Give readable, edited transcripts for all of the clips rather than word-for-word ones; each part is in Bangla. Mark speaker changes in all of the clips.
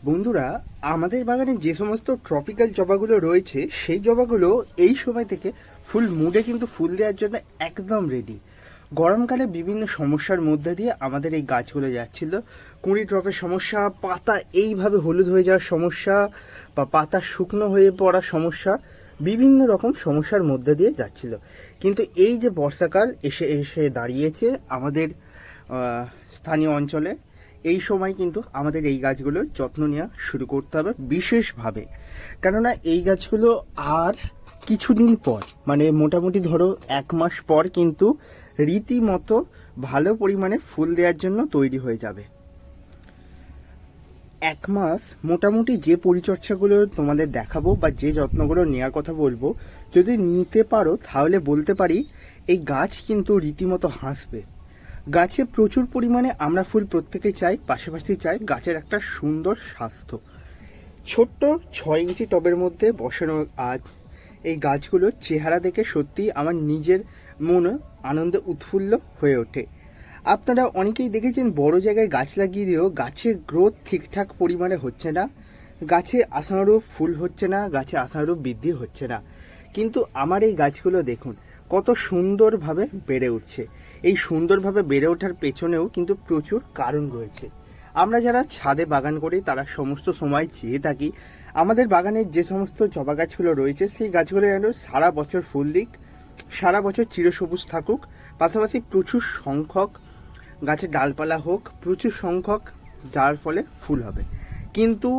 Speaker 1: বন্ধুরা, আমাদের বাগানে যে সমস্ত ট্রপিক্যাল জবাগুলো রয়েছে সেই জবাগুলো এই সময় থেকে ফুল মুডে কিন্তু ফুল দেওয়ার জন্য একদম রেডি। গরমকালে বিভিন্ন সমস্যার মধ্যে দিয়ে আমাদের এই গাছগুলো যাচ্ছিল। কুঁড়ি ড্রপের সমস্যা, পাতা এইভাবে হলুদ হয়ে যাওয়ার সমস্যা, বা পাতা শুকনো হয়ে পড়ার সমস্যা, বিভিন্ন রকম সমস্যার মধ্যে দিয়ে যাচ্ছিল। কিন্তু এই যে বর্ষাকাল এসে এসে দাঁড়িয়েছে আমাদের স্থানীয় অঞ্চলে, এই সময় কিন্তু আমাদের এই গাছগুলোর যত্ন নেওয়া শুরু করতে হবে বিশেষভাবে। কেননা এই গাছগুলো আর কিছুদিন পর, মানে মোটামুটি ধরো 1 মাস পর কিন্তু রীতিমতো ভালো পরিমাণে ফুল দেওয়ার জন্য তৈরি হয়ে যাবে। 1 মাস মোটামুটি যে পরিচর্যাগুলো তোমাদের দেখাবো বা যে যত্নগুলো নেওয়ার কথা বলবো, যদি নিতে পারো তাহলে বলতে পারি এই গাছ কিন্তু রীতিমতো হাসবে। গাছে প্রচুর পরিমাণে আমরা ফুল প্রত্যেকে চাই, পাশাপাশি চাই গাছের একটা সুন্দর স্বাস্থ্য। ছোট্ট 6 ইঞ্চি টবের মধ্যে বসানো আজ এই গাছগুলোর চেহারা দেখে সত্যি আমার নিজের মন আনন্দে উৎফুল্ল হয়ে ওঠে। আপনারা অনেকেই দেখেছেন বড় জায়গায় গাছ লাগিয়ে দিয়েও গাছের গ্রোথ ঠিকঠাক পরিমাণে হচ্ছে না, গাছে আশানুরূপ ফুল হচ্ছে না, গাছে আশানুরূপ বৃদ্ধি হচ্ছে না। কিন্তু আমার এই গাছগুলো দেখুন কত সুন্দরভাবে বেড়ে উঠছে। এই সুন্দরভাবে বেড়ে ওঠার পেছনেও কিন্তু প্রচুর কারণ রয়েছে। আমরা যারা ছাদে বাগান করি তারা সমস্ত সময় চেয়ে থাকি আমাদের বাগানের যে সমস্ত জবা গাছগুলো রয়েছে সেই গাছগুলো যেন সারা বছর ফুল দিক, সারা বছর চিরসবুজ থাকুক, পাশাপাশি প্রচুর সংখ্যক গাছের ডালপালা হোক, প্রচুর সংখ্যক, যার ফলে ফুল হবে। কিন্তু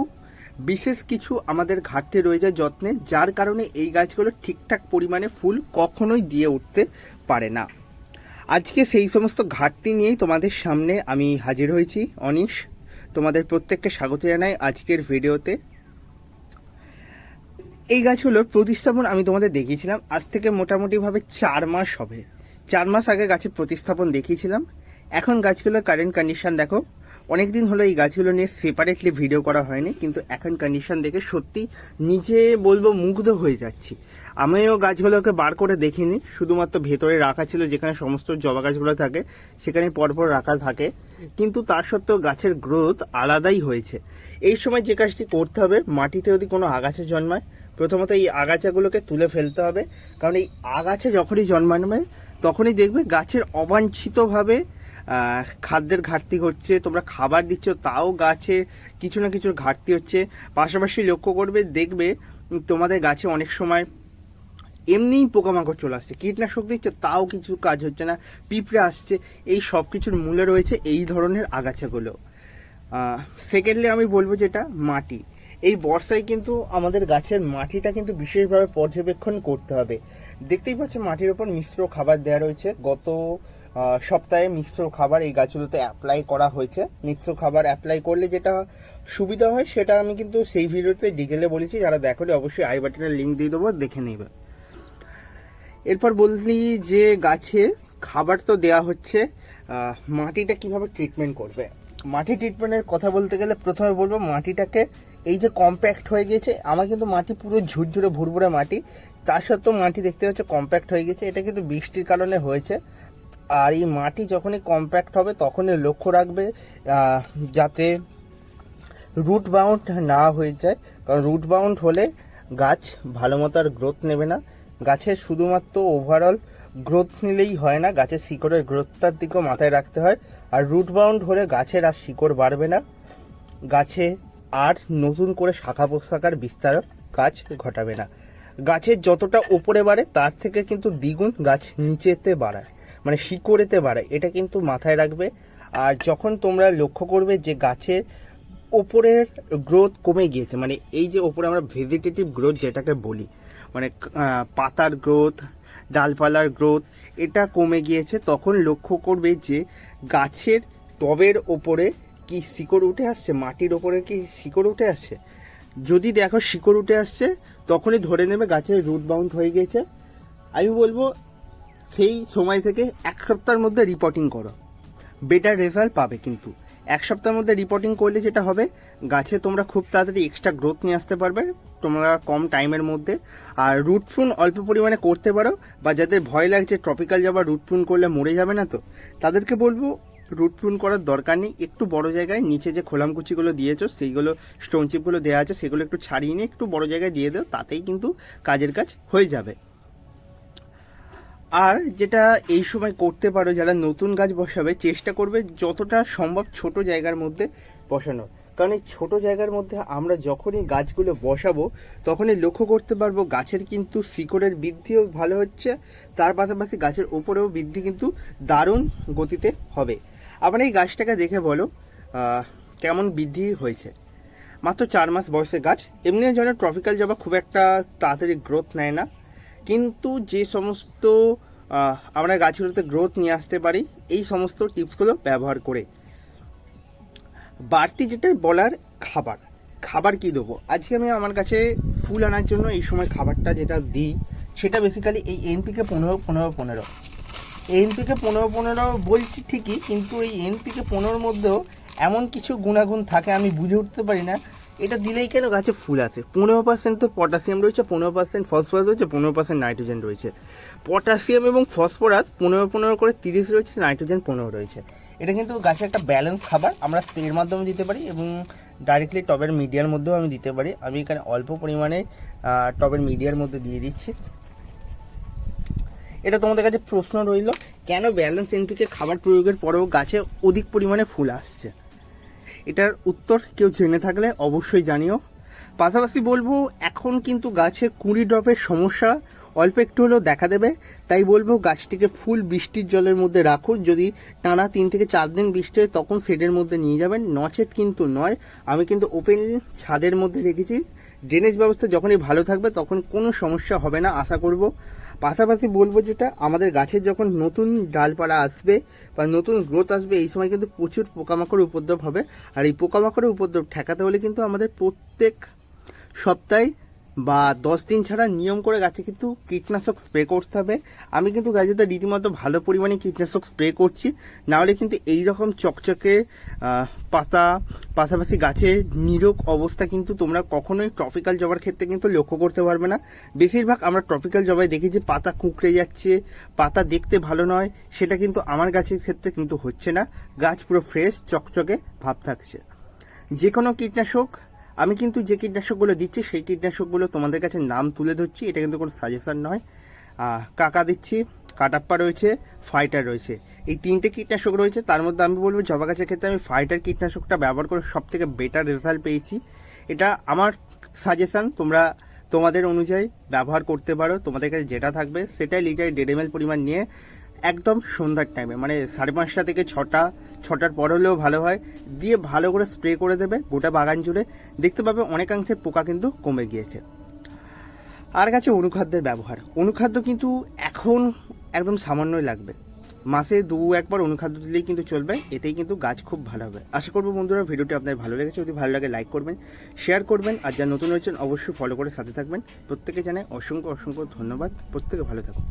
Speaker 1: বিশেষ কিছু আমাদের ঘাটতি রয়ে যায় যত্নে, যার কারণে এই গাছগুলো ঠিকঠাক পরিমাণে ফুল কখনোই দিয়ে উঠতে পারে না। আজকে সেই সমস্ত ঘাটতি নিয়েই তোমাদের সামনে আমি হাজির হয়েছি। অনিশ, তোমাদের প্রত্যেককে স্বাগত জানাই আজকের ভিডিওতে। এই গাছগুলোর প্রতিস্থাপন আমি তোমাদের দেখিয়েছিলাম আজ থেকে মোটামুটিভাবে 4 মাস হবে। 4 মাস আগে গাছের প্রতিস্থাপন দেখিয়েছিলাম। এখন গাছগুলোর কারেন্ট কন্ডিশন দেখো। অনেকদিন হলো এই গাছগুলো নিয়ে সেপারেটলি ভিডিও করা হয়নি, কিন্তু এখন কন্ডিশন দেখে সত্যি নিজে বলবো মুগ্ধ হয়ে যাচ্ছি। আমিও গাছগুলোকে বার করে দেখিনি, শুধুমাত্র ভেতরে রাখা ছিল যেখানে সমস্ত জবা গাছগুলো থাকে সেখানে পরপর রাখা থাকে, কিন্তু তার সত্ত্বেও গাছের গ্রোথ আলাদাই হয়েছে। এই সময় যে কাজটি করতে হবে, মাটিতে যদি কোনো আগাছা জন্মায় প্রথমত এই আগাছাগুলোকে তুলে ফেলতে হবে। কারণ এই আগাছা যখনই জন্মাবে তখনই দেখবে গাছের অবাঞ্ছিতভাবে খাদ্যের ঘাটতি হচ্ছে, তোমরা খাবার দিচ্ছ তাও গাছে কিছু না কিছুর ঘাটতি হচ্ছে। পাশাপাশি লক্ষ্য করবে, দেখবে তোমাদের গাছে অনেক সময় এমনিই পোকামাকড় চলে আসছে, কীটনাশক দিচ্ছে তাও কিছু কাজ হচ্ছে না, পিঁপড়ে আসছে। এই সব কিছুর মূলে রয়েছে এই ধরনের আগাছাগুলো। সেকেন্ডলি আমি বলবো যেটা মাটি, এই বর্ষায় কিন্তু আমাদের গাছের মাটিটা কিন্তু বিশেষভাবে পর্যবেক্ষণ করতে হবে। দেখতেই পাচ্ছেন মাটির ওপর মিশ্র খাবার দেওয়া রয়েছে। গত সপ্তাহে মিশ্র খাবার এই গাছগুলোতে অ্যাপ্লাই করা হয়েছে। মিশ্র খাবার অ্যাপ্লাই করলে যেটা সুবিধা হয় সেটা আমি কিন্তু সেই ভিডিওতে ডিটেলে বলেছি, যারা দেখোনি অবশ্যই আই বাটনের লিঙ্ক দিয়ে দেবো, দেখে নেবে। এরপর বললি যে গাছে খাবার তো দেওয়া হচ্ছে, মাটিটা কিভাবে ট্রিটমেন্ট করবে। মাটি ট্রিটমেন্টের কথা বলতে গেলে প্রথমে বলবো মাটিটাকে, এই যে কম্প্যাক্ট হয়ে গেছে, আমার কিন্তু মাটি পুরো ঝুরঝুরে ভুরভুরে মাটি, তার সত্ত্বেও মাটি দেখতে হচ্ছে কম্প্যাক্ট হয়ে গেছে। এটা কিন্তু বৃষ্টির কারণে হয়েছে। আর এই মাটি যখনই কম্প্যাক্ট হবে তখনই লক্ষ্য রাখবে যাতে রুট বাউন্ড না হয়ে যায়, কারণ রুট বাউন্ড হলে গাছ ভালো মতো আর গ্রোথ নেবে না। গাছের শুধুমাত্র ওভারঅল গ্রোথ নিলেই হয় না, গাছের শিকড়ের গ্রোথটার দিকেও মাথায় রাখতে হয়। আর রুট বাউন্ড হলে গাছের আর শিকড় বাড়বে না, গাছে আর নতুন করে শাখা প্রশাখার বিস্তার গাছ ঘটাবে না। গাছের যতটা ওপরে বাড়ে তার থেকে কিন্তু দ্বিগুণ গাছ নিচেতে বাড়ায়, মানে শিকড়েতে বাড়ায়, এটা কিন্তু মাথায় রাখবে। আর যখন তোমরা লক্ষ্য করবে যে গাছের ওপরের গ্রোথ কমে গিয়েছে, মানে এই যে ওপরে আমরা ভেজিটেটিভ গ্রোথ যেটাকে বলি, মানে পাতার গ্রোথ, ডালপালার গ্রোথ, এটা কমে গিয়েছে, তখন লক্ষ্য করবে যে গাছের টবের ওপরে কি শিকড় উঠে আসছে, মাটির ওপরে কি শিকড় উঠে আসছে। যদি দেখো শিকড় উঠে আসছে তখনই ধরে নেবে গাছের রুট বাউন্ড হয়ে গেছে। আমি বলবো সেই সময় থেকে 1 সপ্তাহের মধ্যে রিপোর্টিং করো, বেটার রেজাল্ট পাবে। কিন্তু 1 সপ্তাহের মধ্যে রিপোর্টিং করলে যেটা হবে, গাছে তোমরা খুব তাড়াতাড়ি এক্সট্রা গ্রোথ নিয়ে আসতে পারবে তোমরা কম টাইমের মধ্যে। আর রুট প্রুন অল্প পরিমাণে করতে পারো, বা যাদের ভয় লাগছে ট্রপিক্যাল জবা রুট প্রুন করলে মরে যাবে না, তো তাদেরকে বলবো রুট প্রুন করার দরকার নেই। একটু বড় জায়গায় নিচে যে খোলামকুচিগুলো দিয়েছো সেইগুলো, স্টোন চিপগুলো দেওয়া আছে সেগুলো একটু ছাড়িয়ে নিয়ে একটু বড় জায়গায় দিয়ে দাও, তাতেই কিন্তু কাজের কাজ হয়ে যাবে। আর যেটা এই সময় করতে পারো, যারা নতুন গাছ বসাবে চেষ্টা করবে যতটা সম্ভব ছোট জায়গার মধ্যে বসানোর। কারণ এই ছোটো জায়গার মধ্যে আমরা যখনই গাছগুলো বসাবো তখনই লক্ষ্য করতে পারবো গাছের কিন্তু শিকড়ের বৃদ্ধিও ভালো হচ্ছে, তার পাশাপাশি গাছের ওপরেও বৃদ্ধি কিন্তু দারুণ গতিতে হবে। আবার এই গাছটাকে দেখে বলো কেমন বৃদ্ধি হয়েছে। মাত্র 4 মাস বয়সের গাছ। এমনি যেন ট্রপিক্যাল জবা খুব একটা তাড়াতাড়ি গ্রোথ নেয় না, কিন্তু যে সমস্ত আমরা গাছগুলোতে গ্রোথ নিয়ে আসতে পারি এই সমস্ত টিপসগুলো ব্যবহার করে। বাড়তি যেটা বলার, খাবার কি দেবো আজকে আমি আমার কাছে ফুল আনার জন্য এই সময় খাবারটা যেটা দিই সেটা বেসিক্যালি এই এনপিকে 15-15-15। এনপিকে 15-15 বলছি ঠিকই, কিন্তু এই এনপিকে 15 মধ্যেও এমন কিছু গুণাগুণ থাকে আমি বুঝে উঠতে পারি না এটা দিলেই কেন গাছে ফুল আসে। 15% তো পটাশিয়াম রয়েছে, 15% ফসফরাস রয়েছে, 15% নাইট্রোজেন রয়েছে। পটাশিয়াম এবং ফসফরাস 15-15 করে 30 রয়েছে, নাইট্রোজেন 15 রয়েছে। এটা কিন্তু গাছের একটা ব্যালেন্স খাবার। আমরা স্প্রের মাধ্যমে দিতে পারি এবং ডাইরেক্টলি টবের মিডিয়ার মধ্যেও আমি দিতে পারি। আমি এখানে অল্প পরিমাণে টবের মিডিয়ার মধ্যে দিয়ে দিচ্ছি। এটা তোমাদের কাছে প্রশ্ন রইল, কেন ব্যালেন্স এনপিকে খাবার প্রয়োগের পরেও গাছে অধিক পরিমাণে ফুল আসছে? এটার উত্তর কেউ জেনে থাকলে অবশ্যই জানিও। পাশাপাশি বলবো এখন কিন্তু গাছে কুঁড়ি ড্রপের সমস্যা অল্প একটু হলেও দেখা দেবে, তাই বলবো গাছটিকে ফুল বৃষ্টির জলের মধ্যে রাখুন। যদি টানা 3 থেকে 4 দিন বৃষ্টি হয় তখন শেডের মধ্যে নিয়ে যাবেন, নচেত কিন্তু নয়। আমি কিন্তু ওপেন ছাদের মধ্যে রেখেছি। ড্রেনেজ ব্যবস্থা যখনই ভালো থাকবে তখন কোনো সমস্যা হবে না আশা করব। পাশাপাশি বলবো যেটা, আমাদের গাছের যখন নতুন ডালপালা আসবে বা নতুন গ্রোথ আসবে এই সময় কিন্তু প্রচুর পোকামাকড়ের উপদ্রব হবে। আর এই পোকামাকড়ের উপদ্রব ঠেকাতে হলে কিন্তু আমাদের প্রত্যেক সপ্তাহে বা 10 দিন ছাড়া নিয়ম করে গাছে কিন্তু কীটনাশক স্প্রে করতে হবে। আমি কিন্তু গাছেতে রীতিমতো ভালো পরিমাণে কীটনাশক স্প্রে করছি, নাহলে কিন্তু এই রকম চকচকে পাতা, পাশাপাশি গাছের নিরোগ অবস্থা কিন্তু তোমরা কখনোই ট্রপিক্যাল জবার ক্ষেত্রে কিন্তু লক্ষ্য করতে পারবে না। বেশিরভাগ আমরা ট্রপিক্যাল জবাই দেখি যে পাতা কুঁকড়ে যাচ্ছে, পাতা দেখতে ভালো নয়, সেটা কিন্তু আমার গাছের ক্ষেত্রে কিন্তু হচ্ছে না। গাছ পুরো ফ্রেশ চকচকে ভাব থাকছে। যে কোনো কীটনাশক, আমি কিন্তু যে কীটনাশকগুলো দিচ্ছি সেই কীটনাশকগুলো তোমাদের কাছে নাম তুলে ধরছি, এটা কিন্তু কোনো সাজেশন নয়। কাকা দিচ্ছি, কাটাপ্পা রয়েছে, ফাইটার রয়েছে, এই 3টে কীটনাশক রয়েছে। তার মধ্যে আমি বলবো জবা গাছের ক্ষেত্রে আমি ফাইটার কীটনাশকটা ব্যবহার করে সব থেকে বেটার রেজাল্ট পেয়েছি। এটা আমার সাজেশন, তোমরা তোমাদের অনুযায়ী ব্যবহার করতে পারো। তোমাদের কাছে যেটা থাকবে সেটাই লিটারে 1.5 ml পরিমাণ নিয়ে একদম সন্ধ্যার টাইমে, মানে 5:30 থেকে 6টার পর হলেও ভালো হয়, দিয়ে ভালো করে স্প্রে করে দেবে গোটা বাগান জুড়ে। দেখতে পাবে অনেকাংশে পোকা কিন্তু কমে গিয়েছে। আর গাছে অনুখাদ্যের ব্যবহার, অনুখাদ্য কিন্তু এখন একদম সামান্যই লাগবে, মাসে 2-1 বার অনুখাদ্য দিলেই কিন্তু চলবে, এতেই কিন্তু গাছ খুব ভালো হবে। আশা করবো বন্ধুরা ভিডিওটি আপনাদের ভালো লেগেছে। যদি ভালো লাগে লাইক করবেন, শেয়ার করবেন, আর যারা নতুন রয়েছেন অবশ্যই ফলো করে সাথে থাকবেন। প্রত্যেকে জানাই অসংখ্য ধন্যবাদ। প্রত্যেকে ভালো থাকুন।